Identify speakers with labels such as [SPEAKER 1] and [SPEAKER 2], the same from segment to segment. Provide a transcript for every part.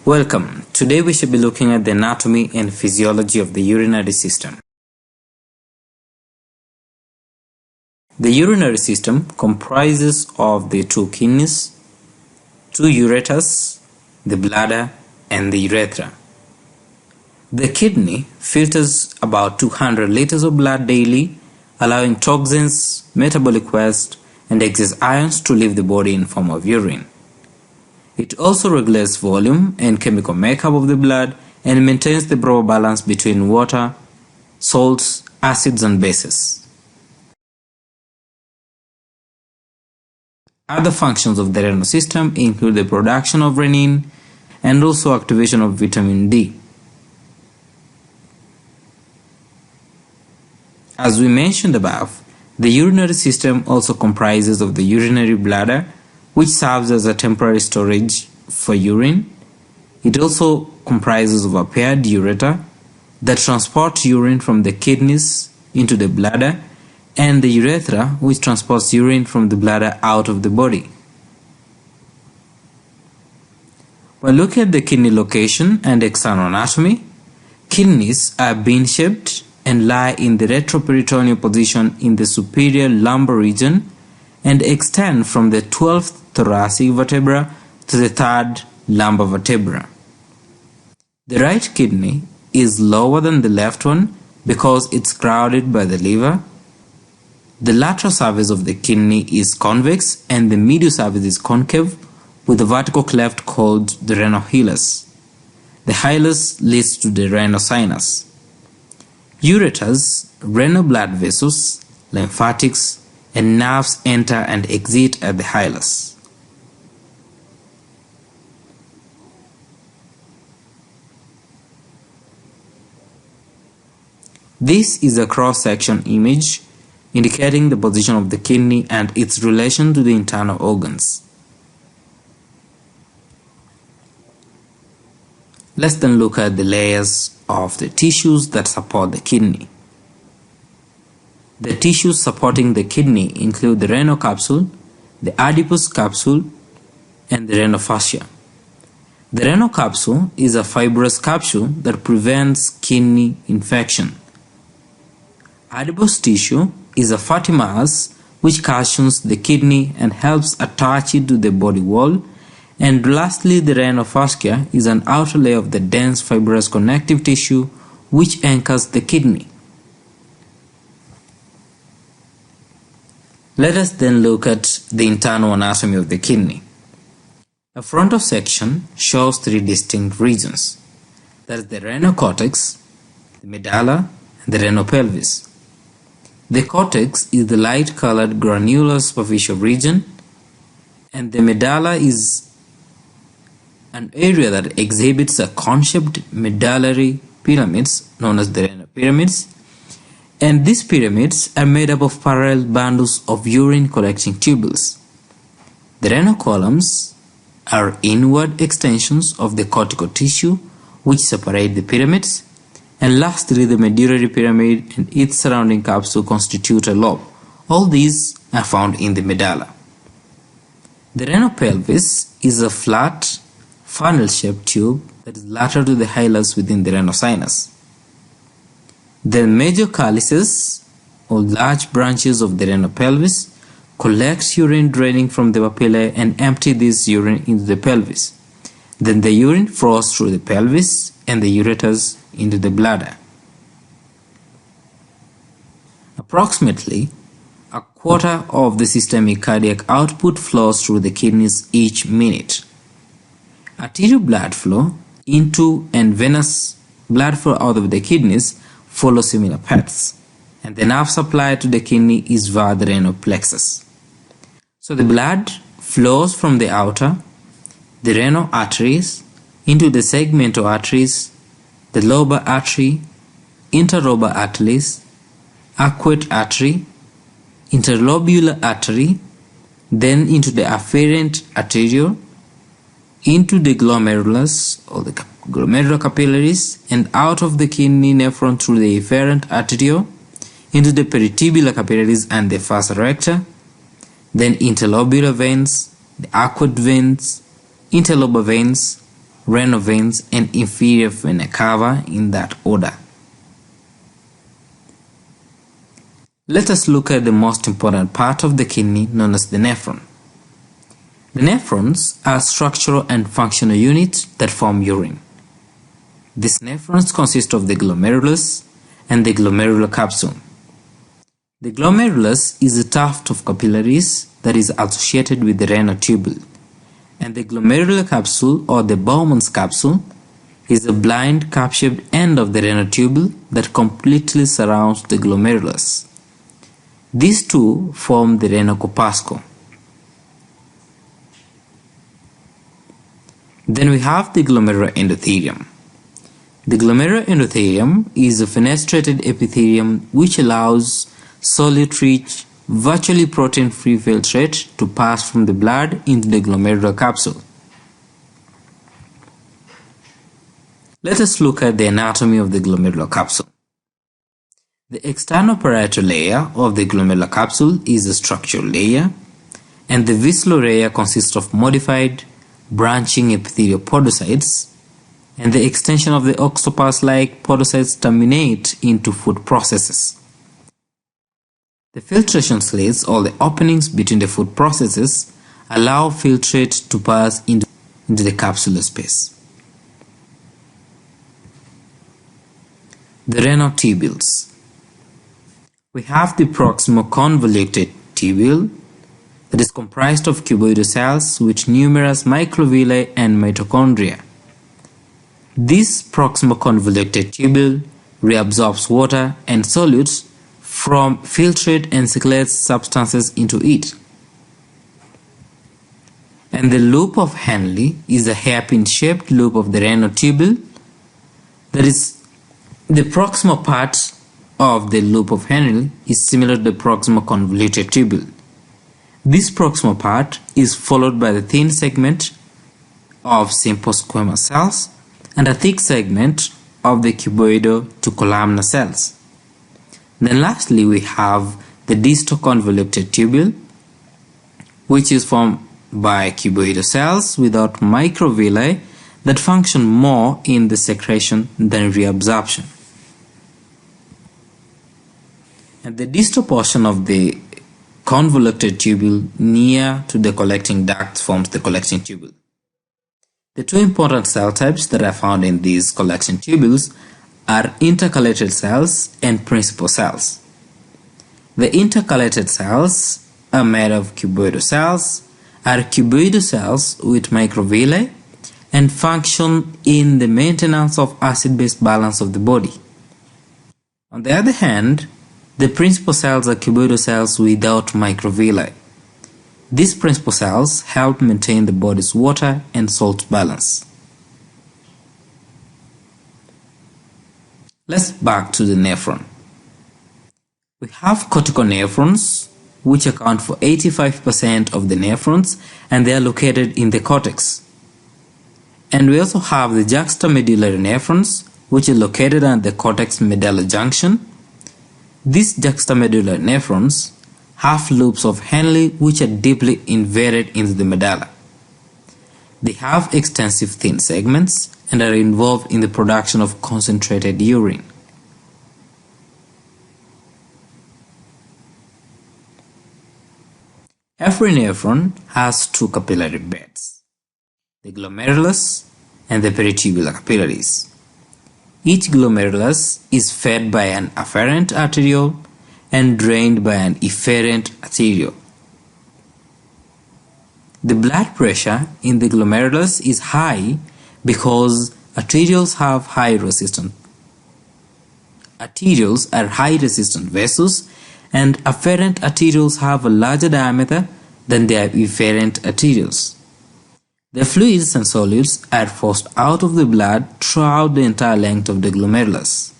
[SPEAKER 1] Welcome. Today we shall be looking at the anatomy and physiology of the urinary system. The urinary system comprises of the two kidneys, two ureters, the bladder, and the urethra. The kidney filters about 200 liters of blood daily, allowing toxins, metabolic waste, and excess ions to leave the body in form of urine. It also regulates volume and chemical makeup of the blood and maintains the proper balance between water, salts, acids, and bases. Other functions of the renal system include the production of renin and also activation of vitamin D. As we mentioned above, the urinary system also comprises of the urinary bladder, which serves as a temporary storage for urine. It also comprises of a paired ureter that transports urine from the kidneys into the bladder, and the urethra, which transports urine from the bladder out of the body. While looking at the kidney location and external anatomy, kidneys are bean-shaped and lie in the retroperitoneal position in the superior lumbar region and extend from the 12th thoracic vertebra to the 3rd lumbar vertebra. The right kidney is lower than the left one because it's crowded by the liver. The lateral surface of the kidney is convex and the medial surface is concave with a vertical cleft called the renal hilus. The hilus leads to the renal sinus. Ureters, renal blood vessels, lymphatics, and nerves enter and exit at the hilus. This is a cross-section image indicating the position of the kidney and its relation to the internal organs. Let's then look at the layers of the tissues that support the kidney. The tissues supporting the kidney include the renal capsule, the adipose capsule, and the renal fascia. The renal capsule is a fibrous capsule that prevents kidney infection. Adipose tissue is a fatty mass which cushions the kidney and helps attach it to the body wall. And lastly, the renal fascia is an outer layer of the dense fibrous connective tissue which anchors the kidney. Let us then look at the internal anatomy of the kidney. A frontal section shows three distinct regions. That is the renal cortex, the medulla, and the renal pelvis. The cortex is the light-colored granular superficial region, and the medulla is an area that exhibits a cone-shaped medullary pyramids known as the renal pyramids, and these pyramids are made up of parallel bundles of urine-collecting tubules. The renal columns are inward extensions of the cortical tissue which separate the pyramids, and lastly the medullary pyramid and its surrounding capsule constitute a lobe. All these are found in the medulla. The renal pelvis is a flat, funnel-shaped tube that is lateral to the hilus within the renal sinus. The major calyces, or large branches of the renal pelvis, collect urine draining from the papillae and empty this urine into the pelvis. Then the urine flows through the pelvis and the ureters into the bladder. Approximately a quarter of the systemic cardiac output flows through the kidneys each minute. Arterial blood flow into and venous blood flow out of the kidneys follow similar paths, and the nerve supply to the kidney is via the renal plexus. So the blood flows from the outer, the renal arteries, into the segmental arteries, the lobar artery, interlobar arteries, arcuate artery, interlobular artery, then into the afferent arteriole, into the glomerulus or the glomerular capillaries, and out of the kidney nephron through the efferent arteriole, into the peritubular capillaries and the fossa recta, then interlobular veins, the arcuate veins, interlobar veins, renal veins, and inferior vena cava in that order. Let us look at the most important part of the kidney, known as the nephron. The nephrons are structural and functional units that form urine. These nephrons consist of the glomerulus and the glomerular capsule. The glomerulus is a tuft of capillaries that is associated with the renal tubule, and the glomerular capsule, or the Bowman's capsule, is a blind cup-shaped end of the renal tubule that completely surrounds the glomerulus. These two form the renal corpuscle. Then we have the glomerular endothelium. The glomerular endothelium is a fenestrated epithelium which allows solute-rich, virtually protein-free filtrate to pass from the blood into the glomerular capsule. Let us look at the anatomy of the glomerular capsule. The external parietal layer of the glomerular capsule is a structural layer, and the visceral layer consists of modified, branching epithelial podocytes, and the extension of the octopus-like podocytes terminate into food processes. The filtration slits, or the openings between the food processes, allow filtrate to pass into the capsular space. The renal tubules. We have the proximal convoluted tubule that is comprised of cuboidal cells with numerous microvilli and mitochondria. This proximal convoluted tubule reabsorbs water and solutes from filtrate and circulates substances into it. And the loop of Henle is a hairpin-shaped loop of the renal tubule. That is, the proximal part of the loop of Henle is similar to the proximal convoluted tubule. This proximal part is followed by the thin segment of simple squamous cells and a thick segment of the cuboidal to columnar cells. Then lastly, we have the distal convoluted tubule, which is formed by cuboidal cells without microvilli that function more in the secretion than reabsorption. And the distal portion of the convoluted tubule near to the collecting ducts forms the collecting tubule. The two important cell types that are found in these collection tubules are intercalated cells and principal cells. The intercalated cells are made of cuboidal cells, are cuboidal cells with microvilli, and function in the maintenance of acid-base balance of the body. On the other hand, the principal cells are cuboidal cells without microvilli. These principal cells help maintain the body's water and salt balance. Let's back to the nephron. We have corticonephrons, which account for 85% of the nephrons, and they are located in the cortex. And we also have the juxtamedullary nephrons, which are located at the cortex-medulla junction. These juxtamedullary nephrons have loops of Henle which are deeply inverted into the medulla. They have extensive thin segments and are involved in the production of concentrated urine. Every nephron has two capillary beds, the glomerulus and the peritubular capillaries. Each glomerulus is fed by an afferent arteriole and drained by an efferent arteriole. The blood pressure in the glomerulus is high because arterioles have high resistance. Arterioles are high resistant vessels, and afferent arterioles have a larger diameter than their efferent arterioles. The fluids and solids are forced out of the blood throughout the entire length of the glomerulus.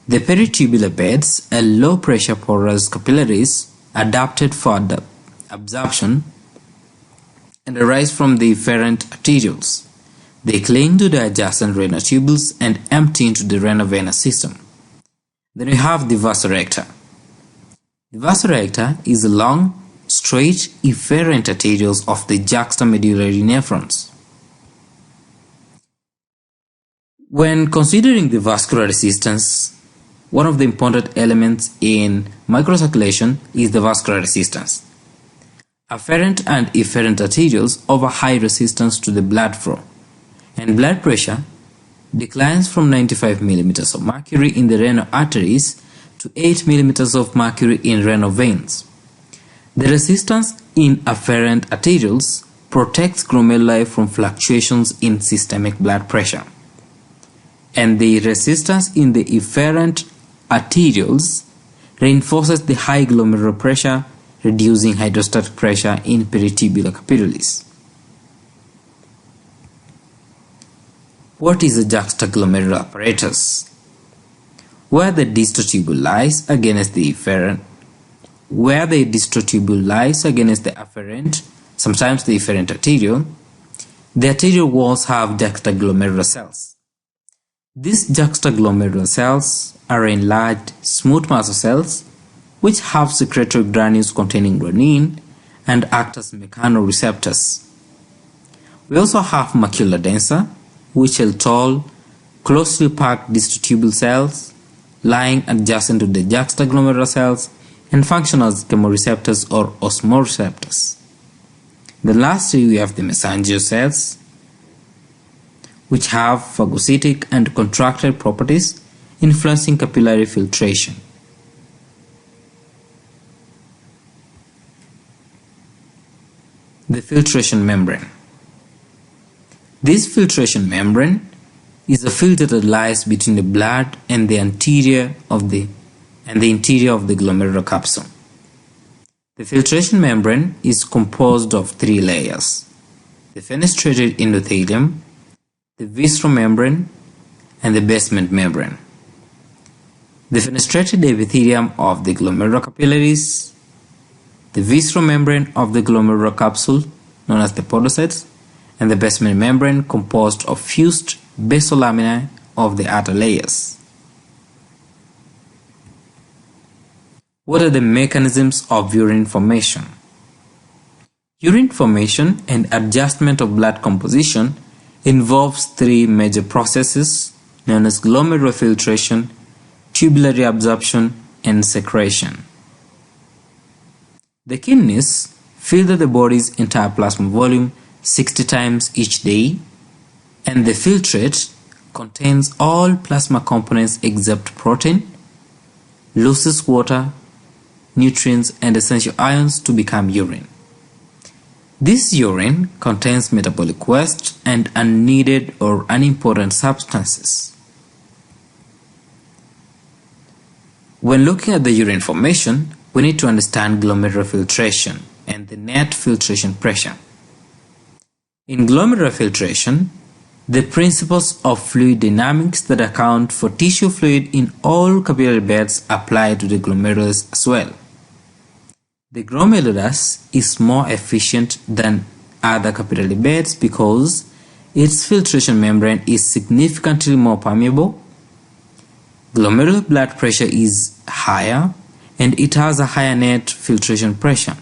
[SPEAKER 1] The peritubular beds are low-pressure porous capillaries adapted for absorption and arise from the efferent arterioles. They cling to the adjacent renal tubules and empty into the renal venous system. Then we have the vasa recta. The vasa recta is the long, straight, efferent arterioles of the juxtamedullary nephrons. When considering the vascular resistance, one of the important elements in microcirculation is the vascular resistance. Afferent and efferent arterioles offer high resistance to the blood flow, and blood pressure declines from 95 mm of mercury in the renal arteries to 8 mm of mercury in renal veins. The resistance in afferent arterioles protects glomeruli from fluctuations in systemic blood pressure, and the resistance in the efferent arterioles reinforces the high glomerular pressure, reducing hydrostatic pressure in peritubular capillaries. What is a juxtaglomerular apparatus? Where the distal tubule lies against the efferent, afferent, sometimes the efferent arteriole, the arterial walls have juxtaglomerular cells. These juxtaglomerular cells are enlarged smooth muscle cells which have secretory granules containing renin and act as mechanoreceptors. We also have macula densa, which are tall, closely packed distal tubule cells lying adjacent to the juxtaglomerular cells and function as chemoreceptors or osmoreceptors. Then lastly, we have the mesangial cells, which have phagocytic and contractile properties influencing capillary filtration. The filtration membrane. This filtration membrane is a filter that lies between the blood and the interior of the glomerular capsule. The filtration membrane is composed of three layers: the fenestrated endothelium, the visceral membrane, and the basement membrane. The fenestrated epithelium of the glomerular capillaries, the visceral membrane of the glomerular capsule, known as the podocytes, and the basement membrane composed of fused basal laminae of the outer layers. What are the mechanisms of urine formation? Urine formation and adjustment of blood composition involves three major processes known as glomerular filtration, tubular reabsorption, and secretion. The kidneys filter the body's entire plasma volume 60 times each day, and the filtrate contains all plasma components except protein, loses water, nutrients, and essential ions to become urine. This urine contains metabolic waste and unneeded or unimportant substances. When looking at the urine formation, we need to understand glomerular filtration and the net filtration pressure. In glomerular filtration, the principles of fluid dynamics that account for tissue fluid in all capillary beds apply to the glomerulus as well. The glomerulus is more efficient than other capillary beds because its filtration membrane is significantly more permeable, glomerular blood pressure is higher, and it has a higher net filtration pressure.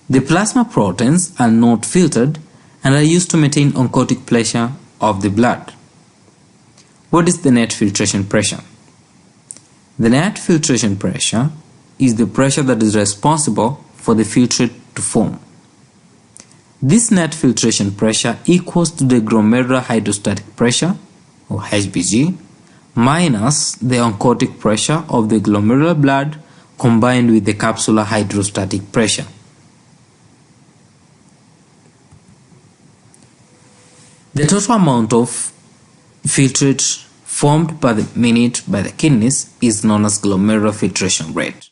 [SPEAKER 1] The plasma proteins are not filtered and are used to maintain oncotic pressure of the blood. What is the net filtration pressure? The net filtration pressure is the pressure that is responsible for the filtrate to form. This net filtration pressure equals to the glomerular hydrostatic pressure, or HBG, minus the oncotic pressure of the glomerular blood combined with the capsular hydrostatic pressure. The total amount of filtrate formed per minute by the kidneys is known as glomerular filtration rate.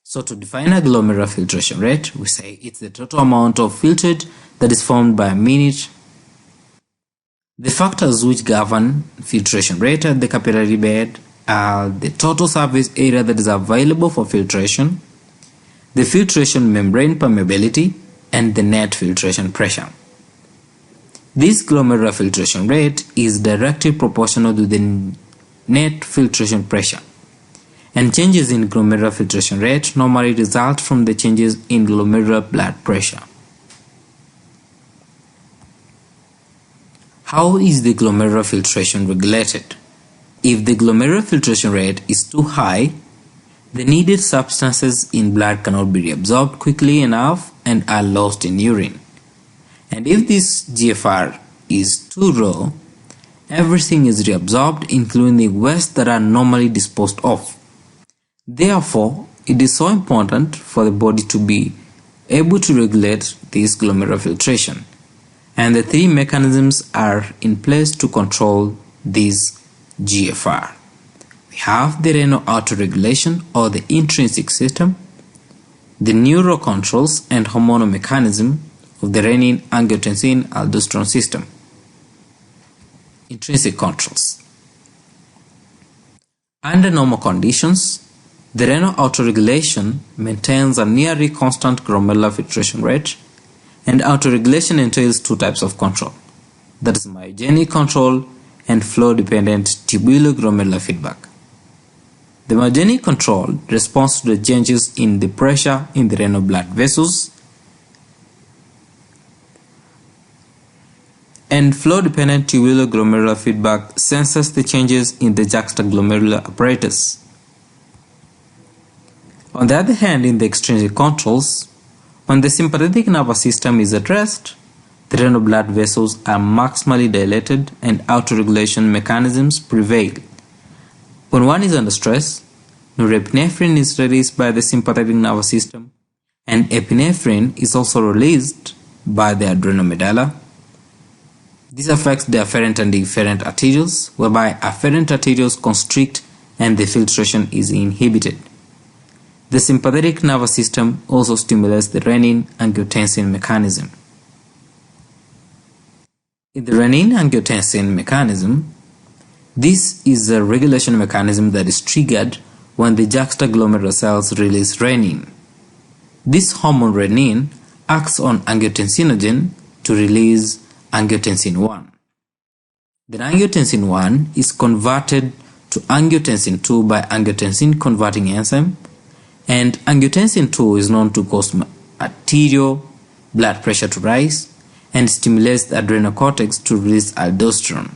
[SPEAKER 1] So to define a glomerular filtration rate, we say it's the total amount of filtrate that is formed by a minute. The factors which govern filtration rate at the capillary bed are the total surface area that is available for filtration, the filtration membrane permeability, and the net filtration pressure. This glomerular filtration rate is directly proportional to the net filtration pressure, and changes in glomerular filtration rate normally result from the changes in glomerular blood pressure. How is the glomerular filtration regulated? If the glomerular filtration rate is too high, the needed substances in blood cannot be reabsorbed quickly enough and are lost in urine. And if this GFR is too low, everything is reabsorbed, including the waste that are normally disposed of. Therefore, it is so important for the body to be able to regulate this glomerular filtration. And the three mechanisms are in place to control this GFR. We have the renal autoregulation or the intrinsic system, the neurocontrols and hormonal mechanism of the renin, angiotensin, aldosterone system. Intrinsic controls. Under normal conditions, the renal autoregulation maintains a nearly constant glomerular filtration rate, and autoregulation entails two types of control, that is myogenic control and flow-dependent tubuloglomerular feedback. The myogenic control responds to the changes in the pressure in the renal blood vessels, and flow-dependent tubuloglomerular feedback senses the changes in the juxtaglomerular apparatus. On the other hand, in the extrinsic controls, when the sympathetic nervous system is at rest, the renal blood vessels are maximally dilated and autoregulation mechanisms prevail. When one is under stress, norepinephrine is released by the sympathetic nervous system, and epinephrine is also released by the adrenal medulla. This affects the afferent and efferent arterioles, whereby afferent arterioles constrict and the filtration is inhibited. The sympathetic nervous system also stimulates the renin-angiotensin mechanism. In the renin-angiotensin mechanism, this is a regulation mechanism that is triggered when the juxtaglomerular cells release renin. This hormone renin acts on angiotensinogen to release angiotensin 1. Then angiotensin 1 is converted to angiotensin 2 by angiotensin converting enzyme, and angiotensin 2 is known to cause arterial blood pressure to rise and stimulates the adrenal cortex to release aldosterone.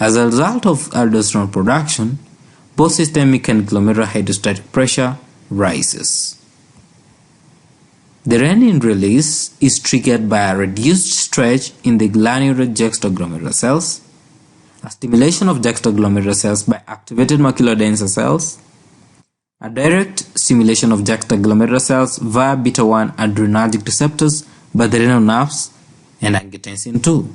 [SPEAKER 1] As a result of aldosterone production, both systemic and glomerular hydrostatic pressure rises. The renin release is triggered by a reduced stretch in the granular juxtaglomerular cells, a stimulation of juxtaglomerular cells by activated macular denser cells, a direct stimulation of juxtaglomerular cells via beta-1 adrenergic receptors by the renal nerves, and angiotensin 2.